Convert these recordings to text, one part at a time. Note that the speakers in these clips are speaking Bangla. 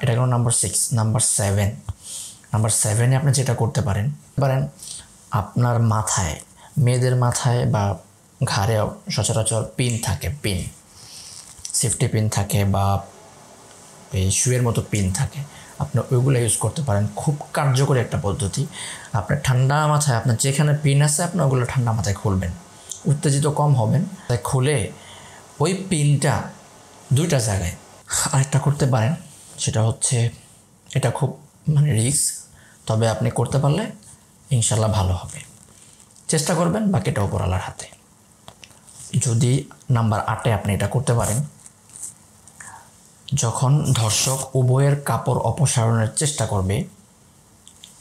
এটা গেল নাম্বার 6। নাম্বার 7 আপনি যেটা করতে পারেন আপনার মাথায়, মেয়েদের মাথায় বা ঘাড়ে সচরাচর পিন থাকে, সেফটি পিন থাকে বা এই শুয়ের মতো পিন থাকে, আপনি ওইগুলো ইউজ করতে পারেন। খুব কার্যকরী একটা পদ্ধতি। আপনার ঠান্ডা মাথায়, আপনার যেখানে পিন আছে আপনি ওগুলো ঠান্ডা মাথায় খুলবেন, উত্তেজিত কম হবেন। তাই খুলে ওই পিনটা 2টা জায়গায়। আরেকটা করতে পারেন, সেটা হচ্ছে, এটা খুব রিস্ক, তবে আপনি করতে পারলে ইনশাল্লাহ ভালো হবে। চেষ্টা করবেন, বাকিটা উপরওয়ালার হাতে। যদি নাম্বার 8 আপনি এটা করতে পারেন, যখন ধর্ষক উভয়ের কাপড় অপসারণের চেষ্টা করবে,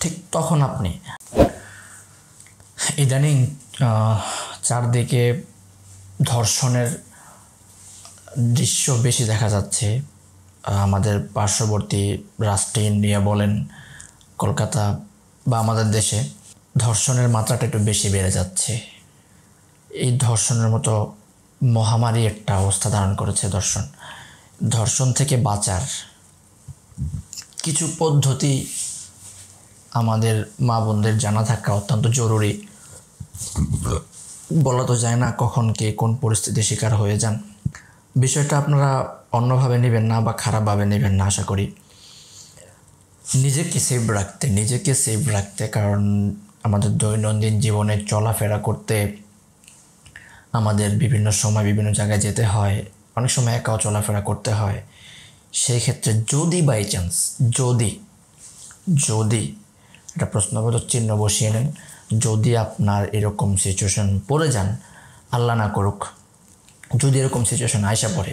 ঠিক তখন আপনি, ইদানিং চারদিকে ধর্ষণের দৃশ্য বেশি দেখা যাচ্ছে। আমাদের পার্শ্ববর্তী রাষ্ট্রে ইন্ডিয়া বলেন, কলকাতা বা আমাদের দেশে ধর্ষণের মাত্রাটা একটু বেশি বেড়ে যাচ্ছে। এই ধর্ষণের মতো মহামারী একটা অবস্থা ধারণ করেছে ধর্ষণ থেকে বাঁচার কিছু পদ্ধতি আমাদের মা বোনদের জানা থাকা অত্যন্ত জরুরি। বলা তো যায় না কখন কে কোন পরিস্থিতির শিকার হয়ে যান। বিষয়টা আপনারা অন্যভাবে নেবেন না বা খারাপভাবে নেবেন না। আশা করি নিজেকে সেভ রাখতে, কারণ আমাদের দৈনন্দিন জীবনে চলাফেরা করতে আমাদের বিভিন্ন সময় বিভিন্ন জায়গায় যেতে হয়, অনেক সময় একাও চলাফেরা করতে হয়। সেই ক্ষেত্রে যদি বাই চান্স, যদি একটা প্রশ্নবোধক চিহ্ন বসিয়ে নেন, যদি আপনার এরকম সিচুয়েশন পড়ে যান, আল্লাহ না করুক, যদি এরকম সিচুয়েশন আইসা পড়ে,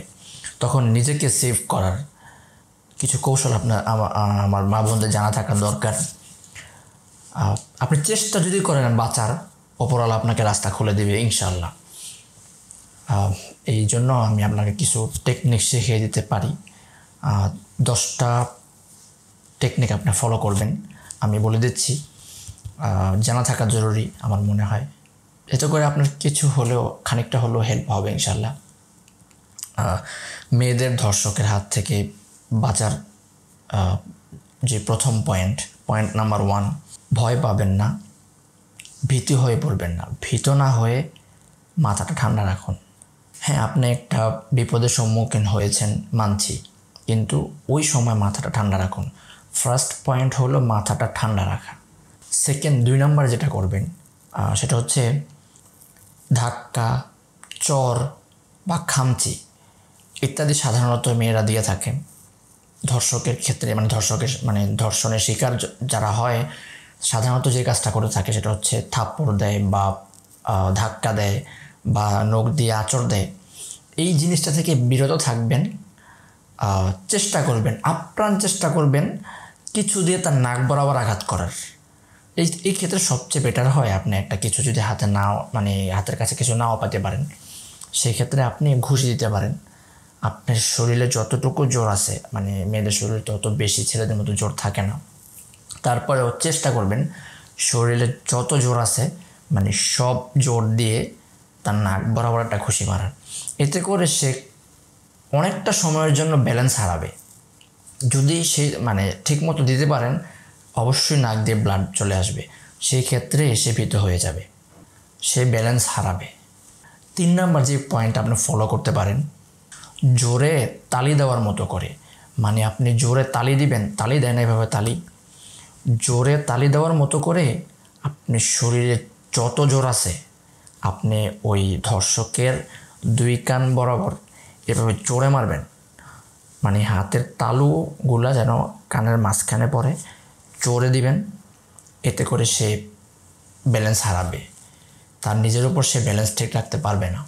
তখন নিজেকে সেভ করার কিছু কৌশল আমার মা বোনদের জানা থাকা দরকার। আপনি চেষ্টা যদি করেন বাঁচার, ওপরওয়ালা আপনাকে রাস্তা খুলে দেবে ইনশাআল্লাহ। এই জন্য আমি আপনাকে কিছু টেকনিক শিখিয়ে দিতে পারি। 10টা টেকনিক আপনি ফলো করবেন, আমি বলে দিচ্ছি। জানা থাকা জরুরি আমার মনে হয়, এতে করে আপনার কিছু হলেও, খানিকটা হলেও হেল্প হবে ইনশাআল্লাহ। মেয়েদের ধর্ষকের হাত থেকে বাঁচার যে প্রথম পয়েন্ট নাম্বার 1, ভয় পাবেন না, ভীতি হয়ে পড়বেন না। ভীত না হয়ে মাথাটা ঠান্ডা রাখুন। হ্যাঁ, আপনি একটা বিপদের সম্মুখীন হয়েছেন মানছি, কিন্তু ওই সময় মাথাটা ঠান্ডা রাখুন। ফার্স্ট পয়েন্ট হলো মাথাটা ঠান্ডা রাখা। সেকেন্ড, 2 নাম্বার যেটা করবেন সেটা হচ্ছে ধাক্কা, চর বা খামচি ইত্যাদি সাধারণত মেয়েরা দিয়ে থাকে ধর্ষকের ক্ষেত্রে। ধর্ষণের শিকার যারা হয়, সাধারণত যে কাজটা করে থাকে সেটা হচ্ছে থাপ্পড় দেয় বা ধাক্কা দেয় বা নখ দিয়ে আঁচড় দেয়। এই জিনিসটা থেকে বিরত থাকবেন। চেষ্টা করবেন, আপ্রাণ চেষ্টা করবেন কিছু দিয়ে তার নাক বরাবর আঘাত করার। এই ক্ষেত্রে সবচেয়ে বেটার হয়, আপনি একটা কিছু যদি হাতের কাছে কিছু নাও পাতে পারেন, সেই ক্ষেত্রে আপনি ঘুষি দিতে পারেন। আপনার শরীরে যতটুকু জোর আছে, মেয়েদের শরীরে তত বেশি, ছেলেদের মতো জোর থাকে না, তারপরেও চেষ্টা করবেন শরীরে যত জোর আছে সব জোর দিয়ে তার নাক বরাবর একটা ঘুষি মারার। এতে করে সে অনেকটা সময়ের জন্য ব্যালেন্স হারাবে। যদি সে ঠিক মতো দিতে পারেন, অবশ্যই নাক দিয়ে ব্লাড চলে আসবে, সেই ক্ষেত্রে সে ভীত হয়ে যাবে, সে ব্যালেন্স হারাবে। 3 নাম্বার যে পয়েন্ট আপনি ফলো করতে পারেন, জোরে তালি দেওয়ার মতো করে। আপনি জোরে তালি দিবেন, তালি দেয় না এভাবে তালি, জোরে তালি দেওয়ার মতো করে আপনি শরীরে যত জোর আছে আপনি ওই ধর্ষকের 2 কান বরাবর এভাবে জোরে মারবেন। হাতের তালুগুলা যেন কানের মাঝখানে পড়ে, জোরে দিবেন। এতে করে সে ব্যালেন্স হারাবে, তার নিজের উপর সে ব্যালেন্স ঠিক রাখতে পারবে না।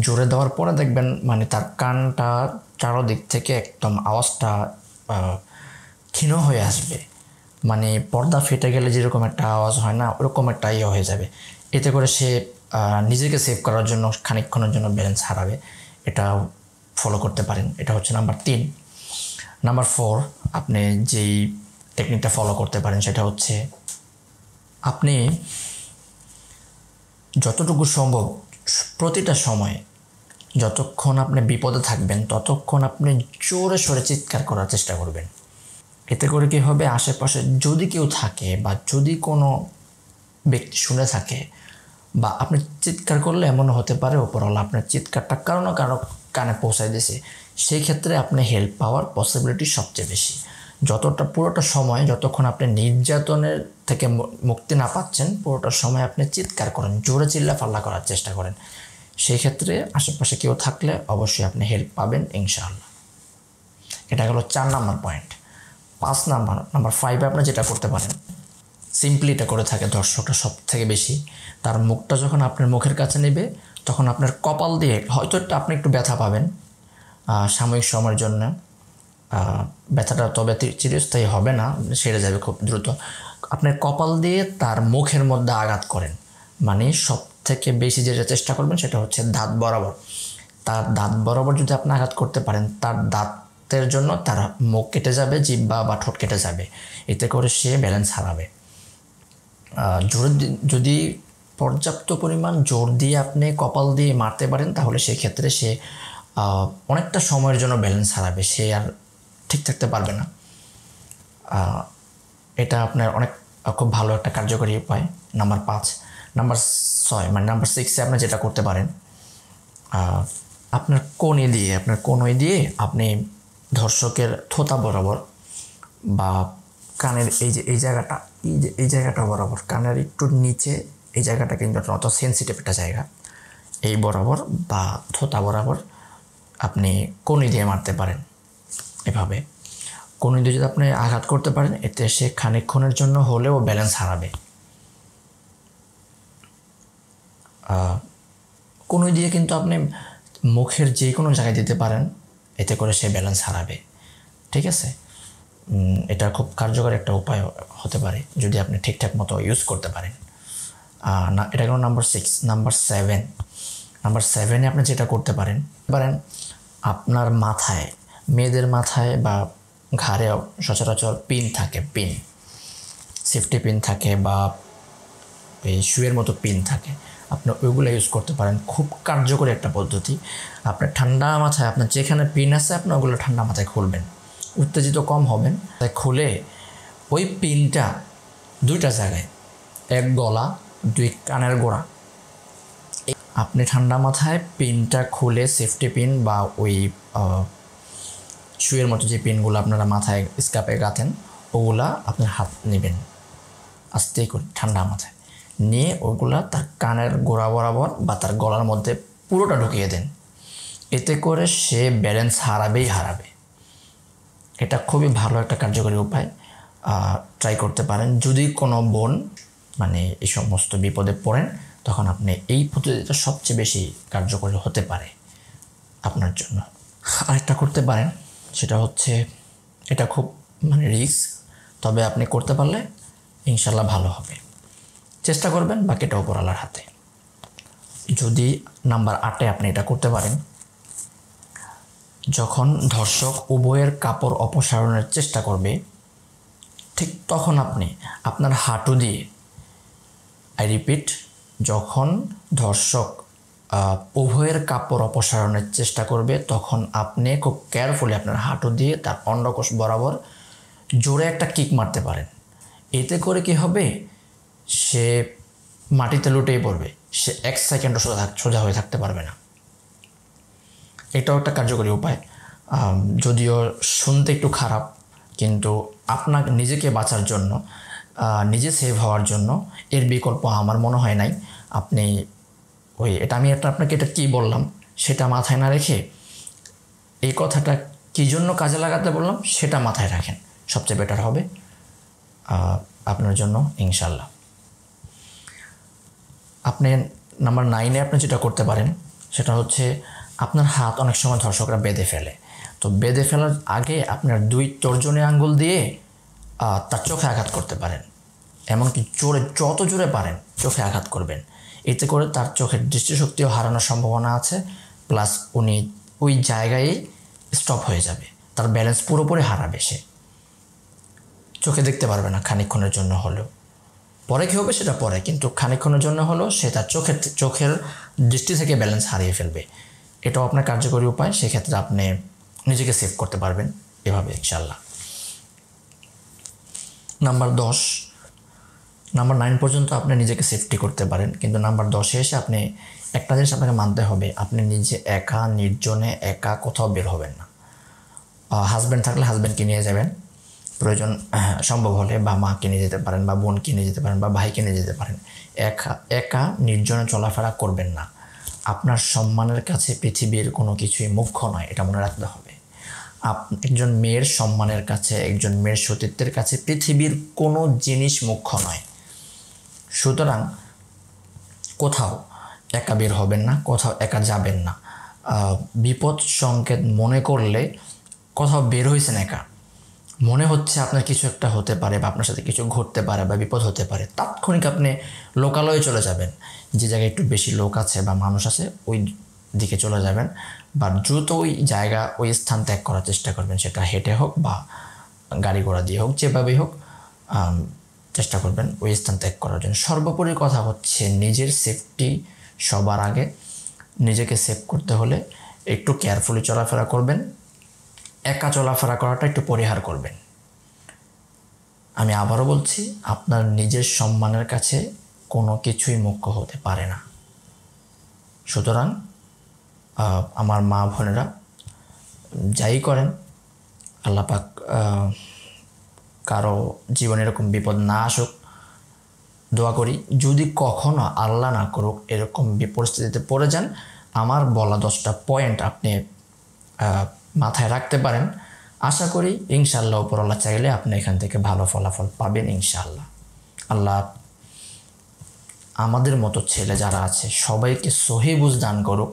জোরে দেওয়ার পরে দেখবেন তার কানটা চারোদিক থেকে একদম আওয়াজটা ক্ষীণ হয়ে আসবে। পর্দা ফেটে গেলে যেরকম একটা আওয়াজ হয় না, ওরকম একটা হয়ে যাবে। এতে করে সে নিজেকে সেভ করার জন্য খানিকক্ষণের জন্য ব্যালেন্স হারাবে। এটা ফলো করতে পারেন। এটা হচ্ছে নাম্বার 3। নাম্বার 4, আপনি যেই টেকনিকটা ফলো করতে পারেন সেটা হচ্ছে, আপনি যতটুকু সম্ভব প্রতিটা সময় যতক্ষণ আপনি বিপদে থাকবেন ততক্ষণ আপনি জোরে সোরে চিৎকার করার চেষ্টা করবেন। এতে করে কী হবে, আশেপাশে যদি কেউ থাকে বা যদি কোনো ব্যক্তি শুনে থাকে বা আপনি চিৎকার করলে এমনও হতে পারে ওপরওয়ালা আপনার চিৎকারটা কারো না কারো কানে পৌঁছায় দিয়েছে, সেই ক্ষেত্রে আপনি হেল্প পাওয়ার পসিবিলিটি সবচেয়ে বেশি। পুরোটা সময় যতক্ষণ আপনি নির্যাতনের থেকে মুক্তি না পাচ্ছেন পুরোটা সময় আপনি চিৎকার করেন, জোরে চিল্লাফাল্লা করার চেষ্টা করেন। সেই ক্ষেত্রে আশেপাশে কেউ থাকলে অবশ্যই আপনি হেল্প পাবেন ইনশাআল্লাহ। এটা হলো 4 নম্বর পয়েন্ট। 5 নাম্বার 5 আপনি যেটা করতে পারেন, সিম্পলি এটা করে থাকে দর্শকরা সব থেকে বেশি, তার মুখটা যখন আপনার মুখের কাছে নেবে তখন আপনার কপাল দিয়ে, হয়তো আপনি একটু ব্যথা পাবেন সাময়িক সময়ের জন্য, ব্যথাটা তবে চিরস্থায়ী হবে না, সেরে যাবে খুব দ্রুত। আপনার কপাল দিয়ে তার মুখের মধ্যে আঘাত করেন, মানে সব থেকে বেশি যেটা চেষ্টা করবেন সেটা হচ্ছে দাঁত বরাবর। তার দাঁত বরাবর যদি আপনি আঘাত করতে পারেন, তার দাঁতের জন্য তার মুখ কেটে যাবে, জিহ্বা বা ঠোঁট কেটে যাবে, এতে করে সে ব্যালেন্স হারাবে। যদি পর্যাপ্ত পরিমাণ জোর দিয়ে আপনি কপাল দিয়ে মারতে পারেন তাহলে সেই ক্ষেত্রে সে অনেকটা সময়ের জন্য ব্যালেন্স হারাবে, সে আর ঠিক থাকতে পারবে না। এটা আপনার খুব ভালো একটা কার্যকরী উপায়। নাম্বার 5। নাম্বার 6 মানে নাম্বার 6-এ আপনি যেটা করতে পারেন, আপনার কনুই দিয়ে আপনি ধর্ষকের থোঁতা বরাবর বা কানের এই জায়গাটা বরাবর, কানের একটু নিচে এই জায়গাটা কিন্তু অত সেন্সিটিভ একটা জায়গা, এই বরাবর বা থোঁতা বরাবর আপনি কনুই দিয়ে মারতে পারেন। এভাবে কনুই দিয়ে যদি আপনি আঘাত করতে পারেন, এতে সে খানিকক্ষণের জন্য হলেও ব্যালেন্স হারাবে। কনুই দিয়ে কিন্তু আপনি মুখের যে কোনো জায়গায় দিতে পারেন, এতে করে সে ব্যালেন্স হারাবে। ঠিক আছে, এটা খুব কার্যকরী একটা উপায় হতে পারে যদি আপনি ঠিকঠাক মতো ইউজ করতে পারেন। এটা হলো নাম্বার 6। নাম্বার 7-এ আপনি যেটা করতে পারেন, আপনার মাথায়, মেয়েদের মাথায় বা ঘাড়ে সচরাচর পিন থাকে, সেফটি পিন থাকে বা এই শুয়ের মতো পিন থাকে, আপনি ওইগুলো ইউজ করতে পারেন। খুব কার্যকরী একটা পদ্ধতি। আপনার ঠান্ডা মাথায়, আপনার যেখানে পিন আছে আপনি ওগুলো ঠান্ডা মাথায় খুলবেন, উত্তেজিত কম হবেন। তাই খুলে ওই পিনটা 2টা জায়গায়, এক গলা, 2 কানের গোড়া, আপনি ঠান্ডা মাথায় পিনটা খুলে, সেফটি পিন বা ওই শুয়ের মতো যে পিনগুলো আপনারা মাথায় স্কাপে গাঁথেন, ওগুলা আপনার হাত নেবেন আস্তে করে ঠান্ডা মাথায় নিয়ে, ওগুলা তার কানের গোড়া বরাবর বা তার গলার মধ্যে পুরোটা ঢুকিয়ে দেন। এতে করে সে ব্যালেন্স হারাবে। এটা খুবই ভালো একটা কার্যকরী উপায়, ট্রাই করতে পারেন। যদি কোনো বোন মানে এই সমস্ত বিপদে পড়েন, তখন আপনি এই পদ্ধতিটা সবচেয়ে বেশি কার্যকরী হতে পারে আপনার জন্য। আরেকটা করতে পারেন, সেটা হচ্ছে, এটা খুব রিস্ক, তবে আপনি করতে পারলে ইনশাল্লাহ ভালো হবে। চেষ্টা করবেন, বাকিটা উপরওয়ালার হাতে। যদি নাম্বার 8-এ আপনি এটা করতে পারেন, যখন ধর্ষক উভয়ের কাপড় অপসারণের চেষ্টা করবে, ঠিক তখন আপনি আপনার হাঁটু দিয়ে, আই রিপিট, যখন ধর্ষক উভয়ের কাপড় অপসারণের চেষ্টা করবে তখন আপনি খুব কেয়ারফুলি আপনার হাঁটু দিয়ে তার অন্ডকোষ বরাবর জোরে একটা কিক মারতে পারেন। এতে করে কি হবে, সে মাটিতে লুটেই পড়বে, সে 1 সেকেন্ডও সোজা হয়ে থাকতে পারবে না। এটাও একটা কার্যকরী উপায়, যদিও শুনতে একটু খারাপ, কিন্তু আপনার নিজেকে বাঁচার জন্য, নিজে সেভ হওয়ার জন্য এর বিকল্প আমার মনে হয় নাই। আপনি আমি আপনাকে এটা কী বললাম সেটা মাথায় না রেখে, এই কথাটা কী জন্য কাজে লাগাতে বললাম সেটা মাথায় রাখেন, সবচেয়ে বেটার হবে আপনার জন্য ইনশাল্লাহ। আপনি নাম্বার 9-এ আপনি যেটা করতে পারেন সেটা হচ্ছে, আপনার হাত অনেক সময় ধর্ষকরা বেঁধে ফেলে, তো বেঁধে ফেলার আগে আপনার 2 তর্জনী আঙ্গুল দিয়ে তার চোখে আঘাত করতে পারেন। এমনকি যত জোরে পারেন চোখে আঘাত করবেন। এতে করে তার চোখের দৃষ্টিশক্তিও হারানোর সম্ভাবনা আছে, প্লাস উনি ওই জায়গায় স্টপ হয়ে যাবে, তার ব্যালেন্স পুরোপুরি হারাবে, সে চোখে দেখতে পারবে না খানিকক্ষণের জন্য হলেও। পরে কী হবে সেটা পরে, কিন্তু খানিকক্ষণের জন্য হলেও সে তার চোখের দৃষ্টি থেকে ব্যালেন্স হারিয়ে ফেলবে। এটাও আপনার কার্যকরী উপায়। সেক্ষেত্রে আপনি নিজেকে সেভ করতে পারবেন এভাবে ইনশাআল্লাহ। নাম্বার 10, নাম্বার 9 পর্যন্ত আপনি নিজেকে সেফটি করতে পারেন, কিন্তু নাম্বার 10-এ এসে আপনি একটা জিনিস আপনাকে মানতে হবে, আপনি নিজে একা নির্জনে একা কোথাও বের হবেন না। হাজব্যান্ড থাকলে হাজব্যান্ডকে নিয়ে যাবেন, প্রয়োজন সম্ভব হলে বা মাকে নিয়ে যেতে পারেন বা বোনকে নিয়ে যেতে পারেন বা ভাইকে নিয়ে যেতে পারেন। একা নির্জনে চলাফেরা করবেন না। আপনার সম্মানের কাছে পৃথিবীর কোনো কিছুই মুখ্য নয়, এটা মনে রাখতে হবে। একজন মেয়ের সম্মানের কাছে, একজন মেয়ের সতীত্বের কাছে পৃথিবীর কোনো জিনিস মুখ্য নয়। সুতরাং কোথাও একা বের হবেন না, কোথাও একা যাবেন না। বিপদ সংকেত মনে করলে কোথাও বের হয়েছেন একা, মনে হচ্ছে আপনার কিছু একটা হতে পারে বা আপনার সাথে কিছু ঘটতে পারে বা বিপদ হতে পারে, তাৎক্ষণিক আপনি লোকালয়ে চলে যাবেন। যে জায়গায় একটু বেশি লোক আছে বা মানুষ আছে ওই দিকে চলে যাবেন বা দ্রুত ওই জায়গা ওই স্থান ত্যাগ করার চেষ্টা করবেন। সেটা হেঁটে হোক বা গাড়ি ঘোড়া দিয়ে হোক, যেভাবেই হোক চেষ্টা করবেন ওই স্থান ত্যাগ করার জন্য। সর্বোপরি কথা হচ্ছে নিজের সেফটি সবার আগে। নিজেকে সেভ করতে হলে একটু কেয়ারফুলি চলাফেরা করবেন, একা চলাফেরা করাটা একটু পরিহার করবেন। আমি আবারও বলছি, আপনার নিজের সম্মানের কাছে কোনো কিছুই মুখ্য হতে পারে না। সুতরাং আমার মা বোনেরা যাই করেন, আল্লাহ পাক কারো জীবনে এরকম বিপদ না আসুক দোয়া করি। যদি কখনো আল্লাহ না করুক এরকম পরিস্থিতিতে পড়ে যান, আমার বলা 10টা পয়েন্ট আপনি মাথায় রাখতে পারেন। আশা করি ইনশাআল্লাহ উপরওয়ালা চাইলে আপনি এখান থেকে ভালো ফলাফল পাবেন ইনশাআল্লাহ। আল্লাহ আমাদের মতো ছেলে যারা আছে সবাইকে সহিহ বুঝ দান করুক।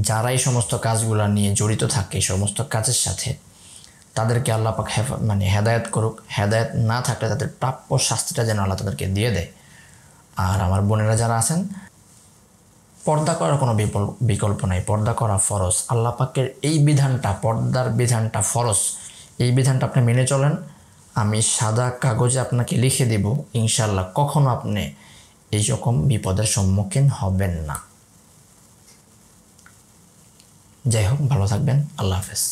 যারা এই সমস্ত কাজগুলো নিয়ে জড়িত থাকে, এই সমস্ত কাজের সাথে, তাদেরকে আল্লাহ পাক হেদায়েত করুক। হেদায়েত না থাকলে তাদের প্রাপ্য শাস্তিটা যেন আল্লাহ তাদেরকে দিয়ে দেয়। আর আমার বোনেরা যারা আছেন, পর্দা করার কোনো বিকল্প নাই, পর্দা করা ফরজ। আল্লাহ পাকের এই বিধানটা, পর্দার বিধানটা ফরজ, এই বিধানটা আপনি মেনে চলেন। আমি সাদা কাগজে আপনাকে লিখে দেব, ইনশাআল্লাহ কখনো আপনি এই রকম বিপদের সম্মুখীন হবেন না। যাই হোক, ভালো থাকবেন। আল্লাহ হাফেজ।